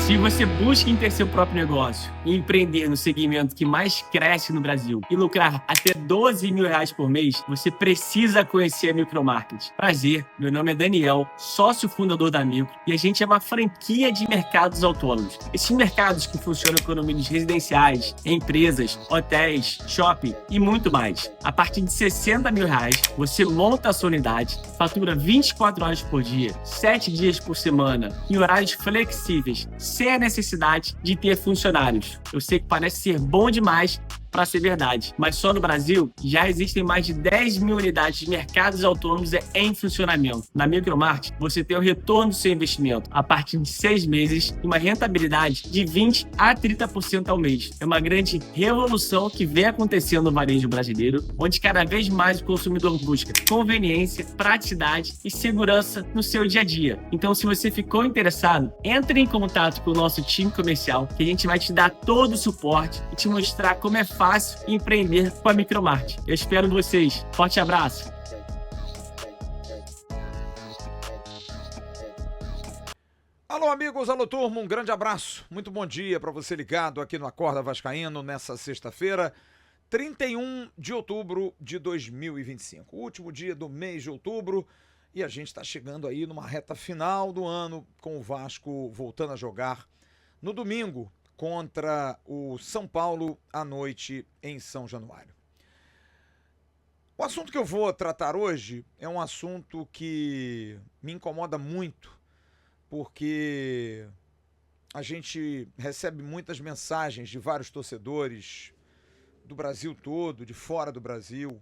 Se você busca em ter seu próprio negócio e empreender no segmento que mais cresce no Brasil e lucrar até R$ 12.000 por mês, você precisa conhecer a Micromarket. Prazer, meu nome é Daniel, sócio fundador da Micro, e a gente é uma franquia de mercados autônomos. Esses mercados que funcionam com condomínios residenciais, empresas, hotéis, shopping e muito mais. A partir de R$ 60.000, você monta a sua unidade, fatura 24 horas por dia, 7 dias por semana, em horários flexíveis, sem a necessidade de ter funcionários. Eu sei que parece ser bom demais para ser verdade, mas só no Brasil já existem mais de 10 mil unidades de mercados autônomos em funcionamento. Na Micromarket, você tem o retorno do seu investimento a partir de 6 meses e uma rentabilidade de 20% a 30% ao mês. É uma grande revolução que vem acontecendo no varejo brasileiro, onde cada vez mais o consumidor busca conveniência, praticidade e segurança no seu dia a dia. Então, se você ficou interessado, entre em contato com o nosso time comercial, que a gente vai te dar todo o suporte e te mostrar como é fácil empreender com a Micromarket. Eu espero vocês. Forte abraço. Alô, amigos, alô, turma, um grande abraço. Muito bom dia para você ligado aqui no Acorda Vascaíno nessa sexta-feira, 31 de outubro de 2025. O último dia do mês de outubro e a gente está chegando aí numa reta final do ano com o Vasco voltando a jogar no domingo contra o São Paulo à noite em São Januário. O assunto que eu vou tratar hoje é um assunto que me incomoda muito, porque a gente recebe muitas mensagens de vários torcedores do Brasil todo, de fora do Brasil,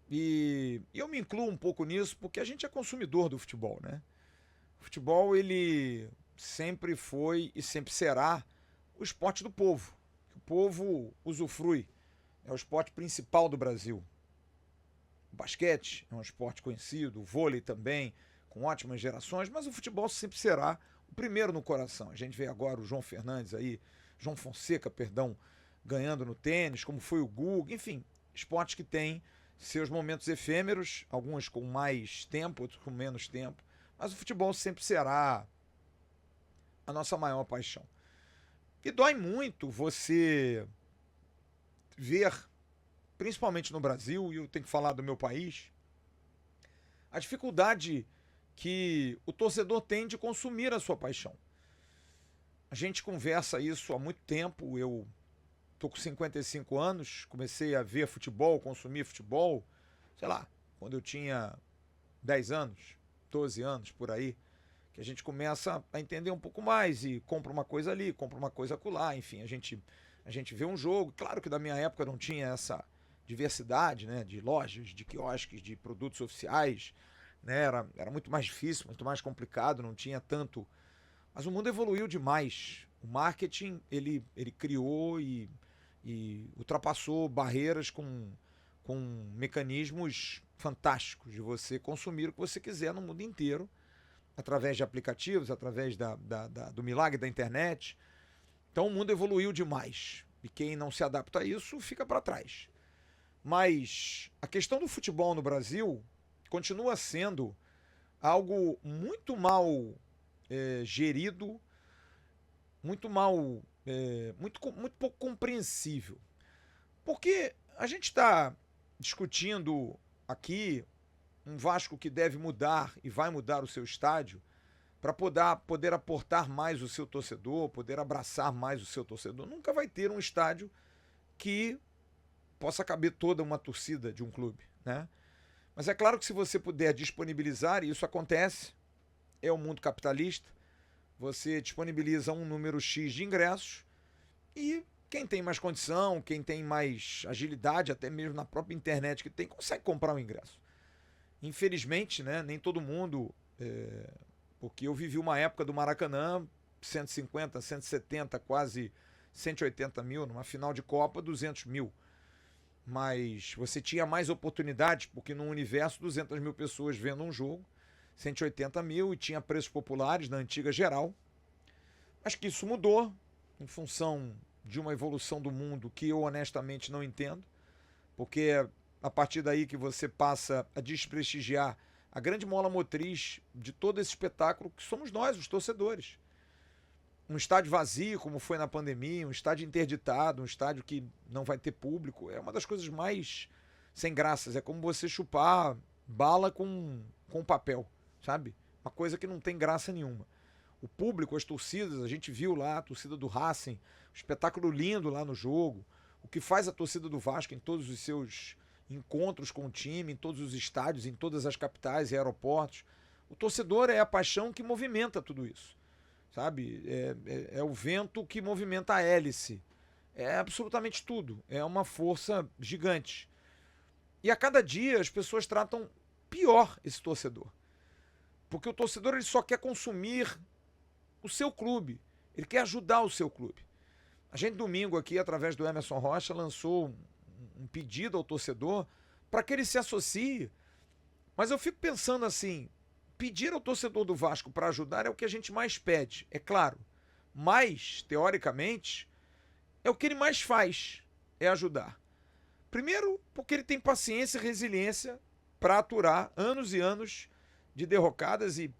e eu me incluo um pouco nisso porque a gente é consumidor do futebol, né? O futebol, ele sempre foi e sempre será o esporte do povo. O povo usufrui. É o esporte principal do Brasil. O basquete é um esporte conhecido, o vôlei também, com ótimas gerações, mas o futebol sempre será o primeiro no coração. A gente vê agora o João Fonseca, ganhando no tênis, como foi o Guga, enfim, esportes que têm seus momentos efêmeros, alguns com mais tempo, outros com menos tempo, mas o futebol sempre será a nossa maior paixão. E dói muito você ver, principalmente no Brasil, e eu tenho que falar do meu país, a dificuldade que o torcedor tem de consumir a sua paixão. A gente conversa isso há muito tempo, eu tô com 55 anos, comecei a ver futebol, consumir futebol, sei lá, quando eu tinha 10 anos, 12 anos, por aí, que a gente começa a entender um pouco mais e compra uma coisa ali, compra uma coisa acolá, enfim, a gente vê um jogo. Claro que da minha época não tinha essa diversidade, né, de lojas, de quiosques, de produtos oficiais, né, era muito mais difícil, muito mais complicado, não tinha tanto, mas o mundo evoluiu demais. O marketing, ele criou e ultrapassou barreiras com mecanismos fantásticos de você consumir o que você quiser no mundo inteiro, através de aplicativos, através do milagre da internet. Então o mundo evoluiu demais. E quem não se adapta a isso fica para trás. Mas a questão do futebol no Brasil continua sendo algo muito mal gerido, muito mal, muito pouco compreensível. Porque a gente está discutindo aqui um Vasco que deve mudar e vai mudar o seu estádio para poder aportar mais o seu torcedor, poder abraçar mais o seu torcedor. Nunca vai ter um estádio que possa caber toda uma torcida de um clube, né? Mas é claro que se você puder disponibilizar, e isso acontece, é o mundo capitalista, você disponibiliza um número X de ingressos e quem tem mais condição, quem tem mais agilidade, até mesmo na própria internet que tem, consegue comprar um ingresso. Infelizmente, né, nem todo mundo, porque eu vivi uma época do Maracanã, 150, 170, quase 180 mil, numa final de Copa, 200 mil. Mas você tinha mais oportunidades, porque no universo, 200 mil pessoas vendo um jogo, 180 mil, e tinha preços populares na antiga geral. Acho que isso mudou em função de uma evolução do mundo que eu honestamente não entendo, porque a partir daí que você passa a desprestigiar a grande mola motriz de todo esse espetáculo que somos nós, os torcedores. Um estádio vazio, como foi na pandemia, um estádio interditado, um estádio que não vai ter público, é uma das coisas mais sem graças. É como você chupar bala com papel, sabe? Uma coisa que não tem graça nenhuma. O público, as torcidas, a gente viu lá a torcida do Racing, um espetáculo lindo lá no jogo. O que faz a torcida do Vasco em todos os seus encontros com o time, em todos os estádios, em todas as capitais e aeroportos. O torcedor é a paixão que movimenta tudo isso, sabe? É o vento que movimenta a hélice. É absolutamente tudo. É uma força gigante. E a cada dia as pessoas tratam pior esse torcedor. Porque o torcedor ele só quer consumir o seu clube. Ele quer ajudar o seu clube. A gente domingo aqui, através do Emerson Rocha, lançou um pedido ao torcedor para que ele se associe. Mas eu fico pensando assim, pedir ao torcedor do Vasco para ajudar é o que a gente mais pede, é claro. Mas, teoricamente, é o que ele mais faz, é ajudar. Primeiro, porque ele tem paciência e resiliência para aturar anos e anos de derrocadas e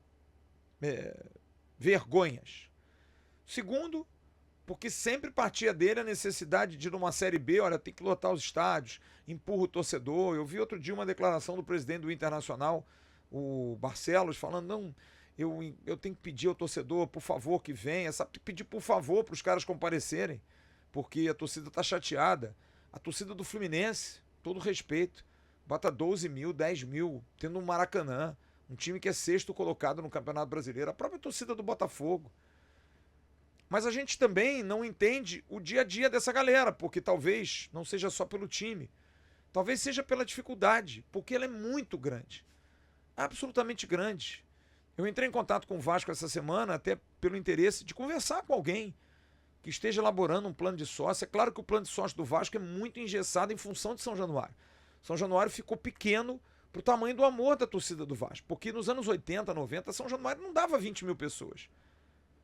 vergonhas. Segundo, porque sempre partia dele a necessidade de ir numa Série B, olha, tem que lotar os estádios, empurra o torcedor. Eu vi outro dia uma declaração do presidente do Internacional, o Barcelos, falando, não, eu tenho que pedir ao torcedor, por favor, que venha, sabe, tem que pedir por favor para os caras comparecerem, porque a torcida está chateada. A torcida do Fluminense, todo respeito, bota 12 mil, 10 mil, tendo um Maracanã, um time que é sexto colocado no Campeonato Brasileiro, a própria torcida do Botafogo. Mas a gente também não entende o dia a dia dessa galera, porque talvez não seja só pelo time, talvez seja pela dificuldade, porque ela é muito grande, absolutamente grande. Eu entrei em contato com o Vasco essa semana, até pelo interesse de conversar com alguém que esteja elaborando um plano de sócio. É claro que o plano de sócio do Vasco é muito engessado em função de São Januário. São Januário ficou pequeno para o tamanho do amor da torcida do Vasco, porque nos anos 80, 90, São Januário não dava 20 mil pessoas.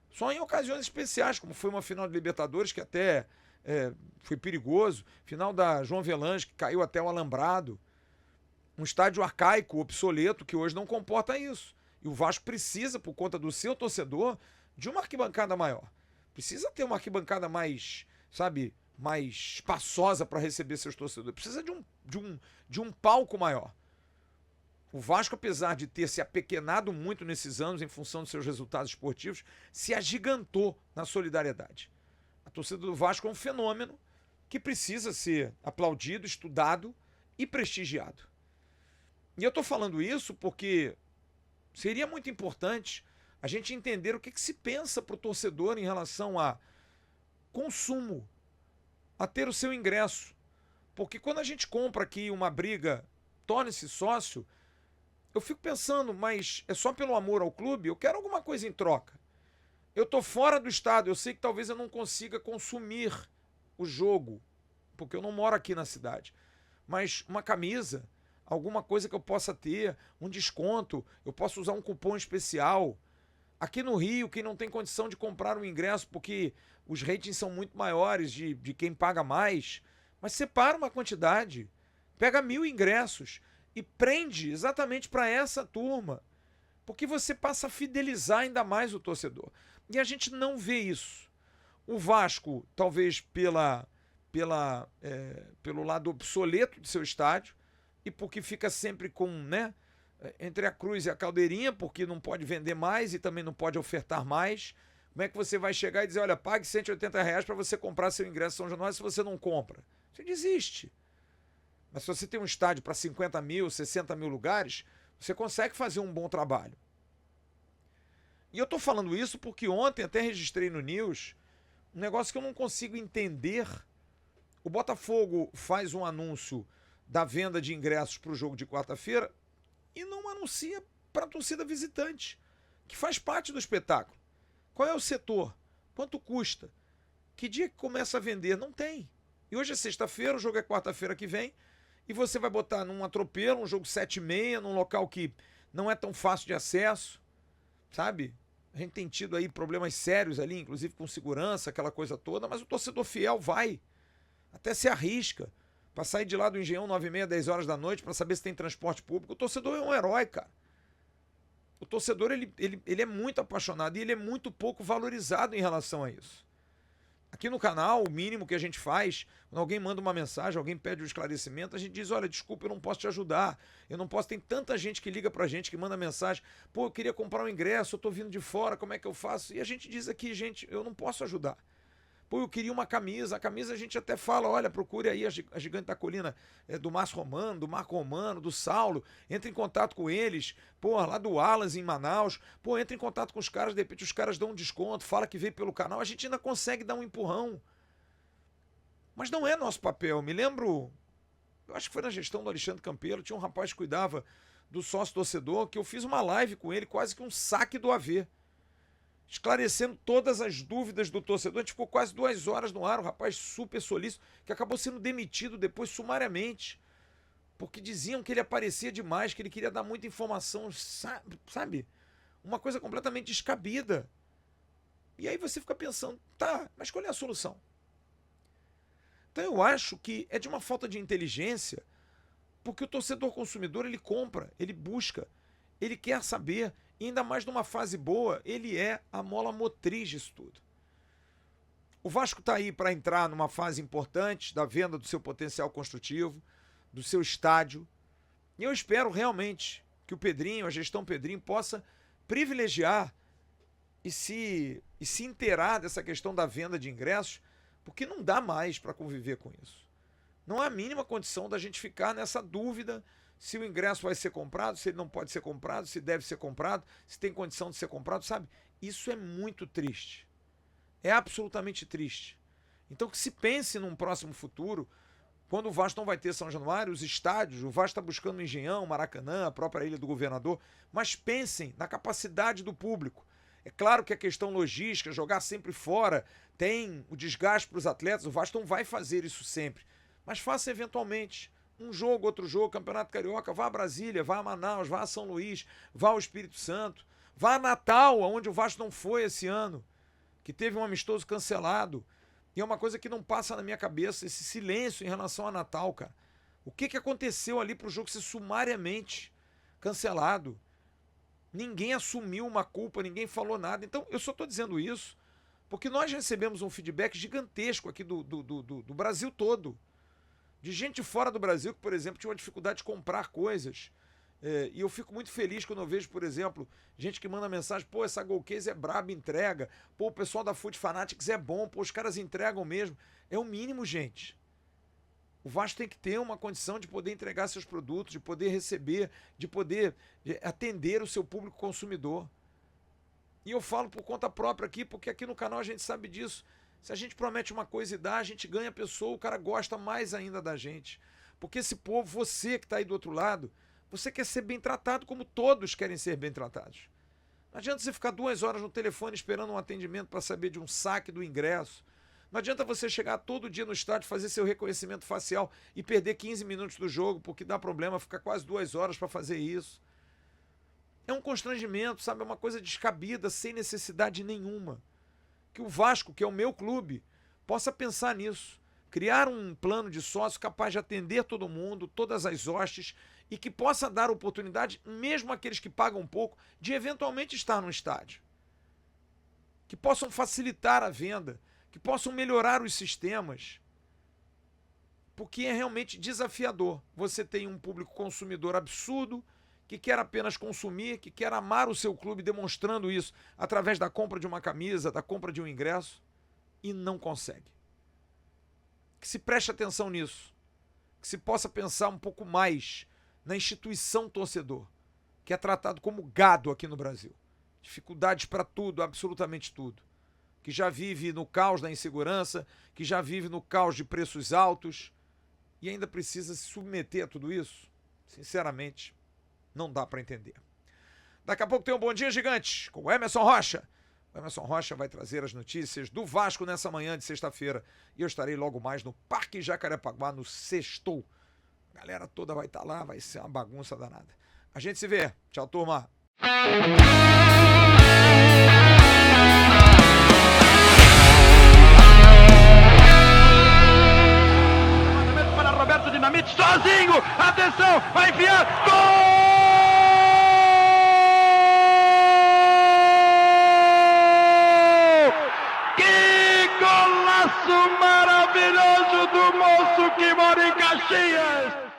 Só em ocasiões especiais, como foi uma final de Libertadores, que até foi perigoso, final da João Avelange, que caiu até o alambrado, um estádio arcaico, obsoleto, que hoje não comporta isso. E o Vasco precisa, por conta do seu torcedor, de uma arquibancada maior. Precisa ter uma arquibancada mais, sabe, mais espaçosa para receber seus torcedores. Precisa de um palco maior. O Vasco, apesar de ter se apequenado muito nesses anos em função dos seus resultados esportivos, se agigantou na solidariedade. A torcida do Vasco é um fenômeno que precisa ser aplaudido, estudado e prestigiado. E eu estou falando isso porque seria muito importante a gente entender o que se pensa para o torcedor em relação a consumo, a ter o seu ingresso. Porque quando a gente compra aqui uma briga, torne-se sócio, eu fico pensando, mas é só pelo amor ao clube? Eu quero alguma coisa em troca. Eu estou fora do estádio, eu sei que talvez eu não consiga consumir o jogo, porque eu não moro aqui na cidade. Mas uma camisa, alguma coisa que eu possa ter, um desconto, eu posso usar um cupom especial. Aqui no Rio, quem não tem condição de comprar um ingresso, porque os ratings são muito maiores de quem paga mais, mas separa uma quantidade, pega 1.000 ingressos e prende exatamente para essa turma, porque você passa a fidelizar ainda mais o torcedor. E a gente não vê isso. O Vasco, talvez pelo lado obsoleto de seu estádio, e porque fica sempre com, né, entre a cruz e a caldeirinha, porque não pode vender mais e também não pode ofertar mais. Como é que você vai chegar e dizer, olha, pague R$180 para você comprar seu ingresso em São Januário se você não compra? Você desiste. Mas se você tem um estádio para 50 mil, 60 mil lugares, você consegue fazer um bom trabalho. E eu estou falando isso porque ontem até registrei no News um negócio que eu não consigo entender. O Botafogo faz um anúncio da venda de ingressos para o jogo de quarta-feira e não anuncia para a torcida visitante, que faz parte do espetáculo. Qual é o setor? Quanto custa? Que dia que começa a vender? Não tem. E hoje é sexta-feira, o jogo é quarta-feira que vem, e você vai botar num atropelo, um jogo 7h30, num local que não é tão fácil de acesso, sabe? A gente tem tido aí problemas sérios ali, inclusive com segurança, aquela coisa toda, mas o torcedor fiel vai, até se arrisca, Pra sair de lá do Engenhão 9h30, 10 horas da noite, pra saber se tem transporte público. O torcedor é um herói, cara. O torcedor, ele é muito apaixonado e ele é muito pouco valorizado em relação a isso. Aqui no canal, o mínimo que a gente faz, quando alguém manda uma mensagem, alguém pede um esclarecimento, a gente diz, olha, desculpa, eu não posso te ajudar. Eu não posso, tem tanta gente que liga pra gente, que manda mensagem, pô, eu queria comprar um ingresso, eu tô vindo de fora, como é que eu faço? E a gente diz aqui, gente, eu não posso ajudar. Pô, eu queria uma camisa. A camisa a gente até fala, olha, procure aí a Gigante da Colina do Márcio Romano, do Marco Romano, do Saulo. Entre em contato com eles. Pô, lá do Alas em Manaus. Pô, entre em contato com os caras, de repente os caras dão um desconto, fala que veio pelo canal. A gente ainda consegue dar um empurrão. Mas não é nosso papel. Me lembro, eu acho que foi na gestão do Alexandre Campelo, tinha um rapaz que cuidava do sócio torcedor, que eu fiz uma live com ele, quase que um saque do AV. Esclarecendo todas as dúvidas do torcedor. A gente ficou quase 2 horas no ar, um rapaz super solícito, que acabou sendo demitido depois sumariamente, porque diziam que ele aparecia demais, que ele queria dar muita informação, sabe? Uma coisa completamente descabida. E aí você fica pensando, tá, mas qual é a solução? Então eu acho que é de uma falta de inteligência, porque o torcedor consumidor, ele compra, ele busca, ele quer saber. E ainda mais numa fase boa, ele é a mola motriz disso tudo. O Vasco está aí para entrar numa fase importante da venda do seu potencial construtivo, do seu estádio. E eu espero realmente que o Pedrinho, a gestão Pedrinho, possa privilegiar e se inteirar dessa questão da venda de ingressos, porque não dá mais para conviver com isso. Não há a mínima condição da gente ficar nessa dúvida se o ingresso vai ser comprado, se ele não pode ser comprado, se deve ser comprado, se tem condição de ser comprado, sabe? Isso é muito triste. É absolutamente triste. Então que se pense num próximo futuro, quando o Vasco não vai ter São Januário, os estádios, o Vasco está buscando o Engenhão, Maracanã, a própria Ilha do Governador, mas pensem na capacidade do público. É claro que a questão logística, jogar sempre fora, tem o desgaste para os atletas, o Vasco não vai fazer isso sempre, mas faça eventualmente. Um jogo, outro jogo, Campeonato Carioca, vá a Brasília, vá a Manaus, vá a São Luís, vá ao Espírito Santo, vá a Natal, onde o Vasco não foi esse ano, que teve um amistoso cancelado. E é uma coisa que não passa na minha cabeça, esse silêncio em relação a Natal, cara. O que aconteceu ali para o jogo ser sumariamente cancelado? Ninguém assumiu uma culpa, ninguém falou nada. Então, eu só estou dizendo isso porque nós recebemos um feedback gigantesco aqui do Brasil todo. De gente fora do Brasil que, por exemplo, tinha uma dificuldade de comprar coisas. E eu fico muito feliz quando eu vejo, por exemplo, gente que manda mensagem, pô, essa Golcase é braba, entrega. Pô, o pessoal da Food Fanatics é bom, pô, os caras entregam mesmo. É o mínimo, gente. O Vasco tem que ter uma condição de poder entregar seus produtos, de poder receber, de poder atender o seu público consumidor. E eu falo por conta própria aqui, porque aqui no canal a gente sabe disso. Se a gente promete uma coisa e dá, a gente ganha a pessoa, o cara gosta mais ainda da gente. Porque esse povo, você que está aí do outro lado, você quer ser bem tratado como todos querem ser bem tratados. Não adianta você ficar 2 horas no telefone esperando um atendimento para saber de um saque do ingresso. Não adianta você chegar todo dia no estádio, fazer seu reconhecimento facial e perder 15 minutos do jogo, porque dá problema, ficar quase 2 horas para fazer isso. É um constrangimento, sabe? É uma coisa descabida, sem necessidade nenhuma. Que o Vasco, que é o meu clube, possa pensar nisso. Criar um plano de sócio capaz de atender todo mundo, todas as hostes, e que possa dar oportunidade, mesmo àqueles que pagam pouco, de eventualmente estar no estádio. Que possam facilitar a venda, que possam melhorar os sistemas. Porque é realmente desafiador. Você tem um público consumidor absurdo, que quer apenas consumir, que quer amar o seu clube, demonstrando isso através da compra de uma camisa, da compra de um ingresso, e não consegue. Que se preste atenção nisso, que se possa pensar um pouco mais na instituição torcedor, que é tratado como gado aqui no Brasil. Dificuldades para tudo, absolutamente tudo. Que já vive no caos da insegurança, que já vive no caos de preços altos, e ainda precisa se submeter a tudo isso? Sinceramente, não dá para entender. Daqui a pouco tem um Bom Dia Gigante com o Emerson Rocha. O Emerson Rocha vai trazer as notícias do Vasco nessa manhã de sexta-feira. E eu estarei logo mais no Parque Jacarepaguá, no Sextou. A galera toda vai estar lá, vai ser uma bagunça danada. A gente se vê. Tchau, turma. Para Roberto Flamengo, atenção, vai enfiar, gol! Que golaço maravilhoso do moço que mora em Caxias!